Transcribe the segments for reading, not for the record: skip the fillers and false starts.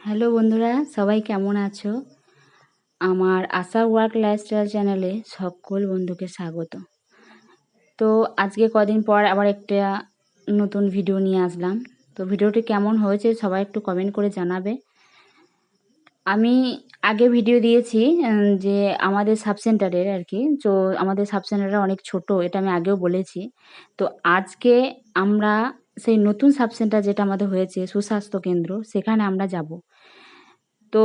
Hello বন্ধুরা, সবাই কেমন আছো? আমার আশা ওয়ার্ক লাইফস্টাইল চ্যানেলে সকল বন্ধুকে স্বাগত। তো আজকে কদিন পর আবার একটা নতুন ভিডিও নিয়ে আসলাম। তো ভিডিওটি কেমন হয়েছে সবাই একটু কমেন্ট করে জানাবে। আমি আগে ভিডিও দিয়েছি যে আমাদের সাব সেন্টারের আর কি। তো আমাদের সাব সেন্টারটা অনেক ছোট, এটা আমি আগেও বলেছি। তো আজকে আমরা সেই নতুন সাব সেন্টার যেটা আমাদের হয়েছে সুস্বাস্থ্য কেন্দ্র, সেখানে আমরা যাব। তো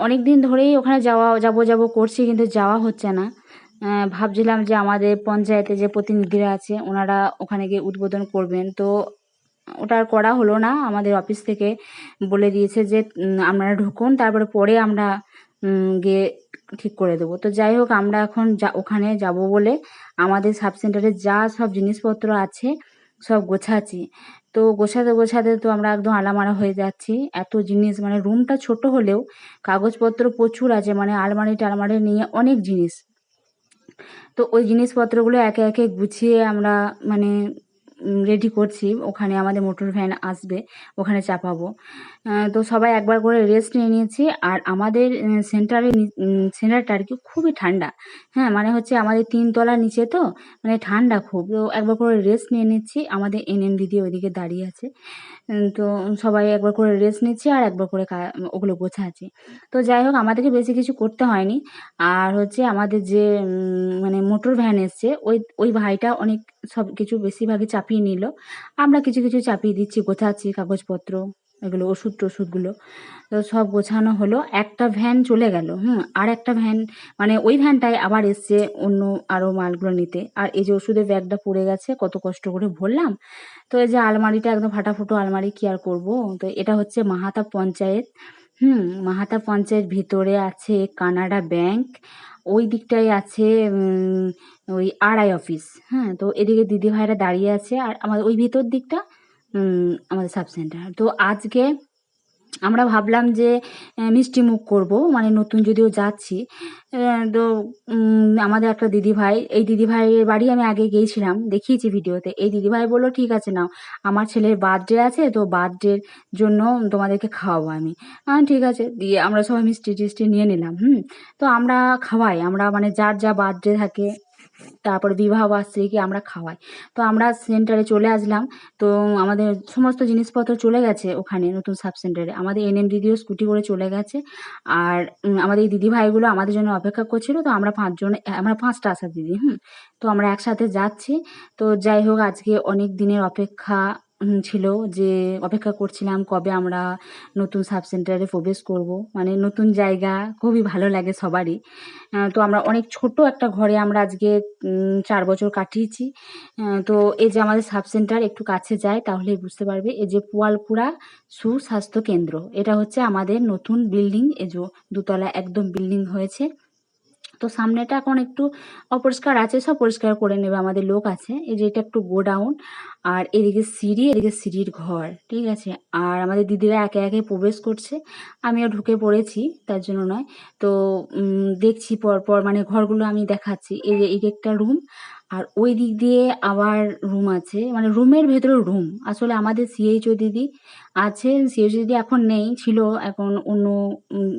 অনেক দিন ধরেই ওখানে যাবো করছি, কিন্তু যাওয়া হচ্ছে না। ভাবছিলাম যে আমাদের পঞ্চায়েতে যে প্রতিনিধিরা আছে ওনারা ওখানে গিয়ে উদ্বোধন করবেন, তো ওটা আর করা হলো না। আমাদের অফিস থেকে বলে দিয়েছে যে আপনারা ঢুকুন, তারপরে পরে আমরা গিয়ে ঠিক করে দেবো। তো যাই হোক, আমরা এখন ওখানে যাব বলে আমাদের সাব সেন্টারে যা সব জিনিসপত্র আছে সব গোছাচ্ছি। তো গোছাতে গোছাতে তো আমরা একদম আলামারা হয়ে যাচ্ছি। এত জিনিস, মানে রুমটা ছোট হলেও কাগজপত্র প্রচুর আছে, মানে আলমারি টালমারি নিয়ে অনেক জিনিস। তো ওই জিনিসপত্রগুলো একে একে গুছিয়ে আমরা মানে রেডি করছি। ওখানে আমাদের মোটর ভ্যান আসবে, ওখানে চাপাবো। তো সবাই একবার করে রেস্ট নিয়ে নিয়েছি। আর আমাদের সেন্টারটা আর কি খুবই ঠান্ডা। হ্যাঁ, মানে হচ্ছে আমাদের ৩ তলার নিচে, তো মানে ঠান্ডা খুব। তো একবার করে রেস্ট নিয়ে নিচ্ছি। আমাদের এনএম দিদি ওইদিকে দাঁড়িয়ে আছে। তো সবাই একবার করে রেস্ট নিচ্ছি আর একবার করে ওগুলো গোছাচ্ছি। তো যাই হোক, আমাদেরকে বেশি কিছু করতে হয়নি। আর হচ্ছে আমাদের যে মানে মোটর ভ্যান এসছে, ওই ভাইটা অনেক সব কিছু বেশিরভাগই চাপিয়ে নিল। আমরা কিছু কিছু চাপিয়ে দিচ্ছি, গোছাচ্ছি কাগজপত্র, এগুলো ওষুধ টষুধগুলো। তো সব গোছানো হলো, একটা ভ্যান চলে গেল। আর একটা ভ্যান, মানে ওই ভ্যানটায় আবার এসছে অন্য আরও মালগুলো নিতে। আর এই যে ওষুধের ব্যাগটা পড়ে গেছে, কত কষ্ট করে ভরলাম। তো এই যে আলমারিটা একদম ফাটাফুটো আলমারি, কি আর করব। তো এটা হচ্ছে মাহাতা পঞ্চায়েত। মাহাতা পঞ্চায়েত ভিতরে আছে কানাডা ব্যাংক, ওই দিকটায় আছে ওই আরআই অফিস। হ্যাঁ, তো এদিকে দিদি ভাইরা দাঁড়িয়ে আছে, আর আমাদের ওই ভিতর দিকটা আমাদের সাব সেন্টার। তো আজকে আমরা ভাবলাম যে মিষ্টি মুখ করব, মানে নতুন যদিও যাচ্ছি। তো আমাদের একটা দিদিভাই, এই দিদিভাইয়ের বাড়ি আমি আগে গিয়েছিলাম, দেখিয়েছি ভিডিওতে। এই দিদিভাই বললো ঠিক আছে নাও, আমার ছেলের বার্থডে আছে, তো বার্থডের জন্য তোমাদেরকে খাওয়াবো আমি। ঠিক আছে, দিয়ে আমরা সবাই মিষ্টি টিষ্টি নিয়ে নিলাম। তো আমরা খাওয়াই, আমরা মানে যার যা বার্থডে থাকে, তারপর বিবাহ বার্ষিকী আমরা খাওয়াই। তো আমরা সেন্টারে চলে আসলাম। তো আমাদের সমস্ত জিনিসপত্র চলে গেছে ওখানে নতুন সাব সেন্টারে। আমাদের এনএম দিদিও স্কুটি করে চলে গেছে। আর আমাদের এই দিদিভাইগুলো আমাদের জন্য অপেক্ষা করছিল। তো আমরা ৫ জন, আমরা ৫টা আশা দিদি। তো আমরা একসাথে যাচ্ছি। তো যাই হোক, আজকে অনেক দিনের অপেক্ষা ছিল, যে অপেক্ষা করছিলাম কবে আমরা নতুন সাব সেন্টারে প্রবেশ করব। মানে নতুন জায়গা, খুবই ভালো লাগে সবারই। তো আমরা অনেক ছোট একটা ঘরে আমরা আজকে ৪ বছর কাটিয়েছি। তো এই যে আমাদের সাব সেন্টার একটু কাছে যায় তাহলেই বুঝতে পারবে। এই যে পোয়ালকুড়া সুস্বাস্থ্য কেন্দ্র, এটা হচ্ছে আমাদের নতুন বিল্ডিং। এই যে ২ তলা একদম বিল্ডিং হয়েছে। তো সামনেটা এখন একটু অপরিষ্কার আছে, সব পরিষ্কার করে নেবে, আমাদের লোক আছে। এই যে এটা একটু গোডাউন, আর এদিকে সিঁড়ি, এদিকে সিঁড়ির ঘর, ঠিক আছে। আর আমাদের দিদিরা একে একে প্রবেশ করছে, আমিও ঢুকে পড়েছি, তার জন্য নয়। তো দেখছি পরপর, মানে ঘরগুলো আমি দেখাচ্ছি। এই যে এই একটা রুম, আর ওই দিক দিয়ে আবার রুম আছে, মানে রুমের ভেতরে রুম। আসলে আমাদের সিএইচও দিদি আছে, সিএইচও দিদি এখন নেই, ছিল, এখন অন্য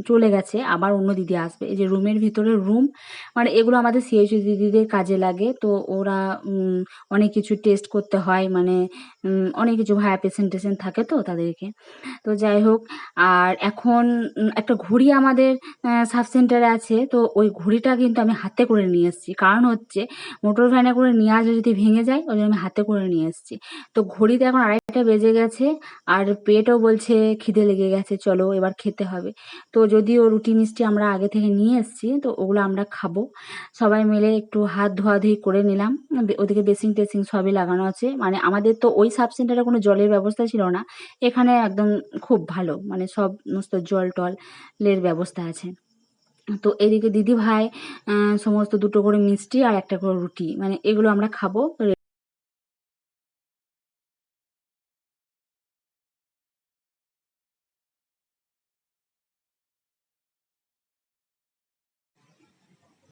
চলে গেছে, আবার অন্য দিদি আসবে। এই যে রুমের ভিতরে রুম, মানে এগুলো আমাদের সিএইচও দিদিদের কাজে লাগে। তো ওরা অনেক কিছু টেস্ট করতে হয়, মানে অনেক কিছু ভায়া পেশেন্ট টেশেন্ট থাকে তো তাদেরকে। তো যাই হোক, আর এখন একটা ঘড়ি আমাদের সাব সেন্টারে আছে। তো ওই ঘড়িটা কিন্তু আমি হাতে করে নিয়ে এসেছি, কারণ হচ্ছে মোটর ভ্যানে করে নিয়ে আসলে যদি ভেঙে যায়, ওই জন্য আমি হাতে করে নিয়ে এসেছি। তো ঘড়িতে এখন ২:৩০ বেজে গেছে, আর পেটও বলছে খিদে লেগে গেছে, চলো এবার খেতে হবে। তো যদিও রুটি মিষ্টি আমরা আগে থেকে নিয়ে এসেছি, তো ওগুলো আমরা খাবো। সবাই মিলে একটু হাত ধোয়াধুয়ি করে নিলাম। ওদিকে বেসিং টেসিং সবই লাগানো আছে। মানে আমাদের তো ওই সাব সেন্টারে কোনো জলের ব্যবস্থা ছিল না, এখানে একদম খুব ভালো, মানে সমস্ত জল টলের ব্যবস্থা আছে। তো এদিকে দিদি ভাই সমস্ত ২টো করে মিষ্টি আর একটা করে রুটি, মানে এগুলো আমরা খাবো।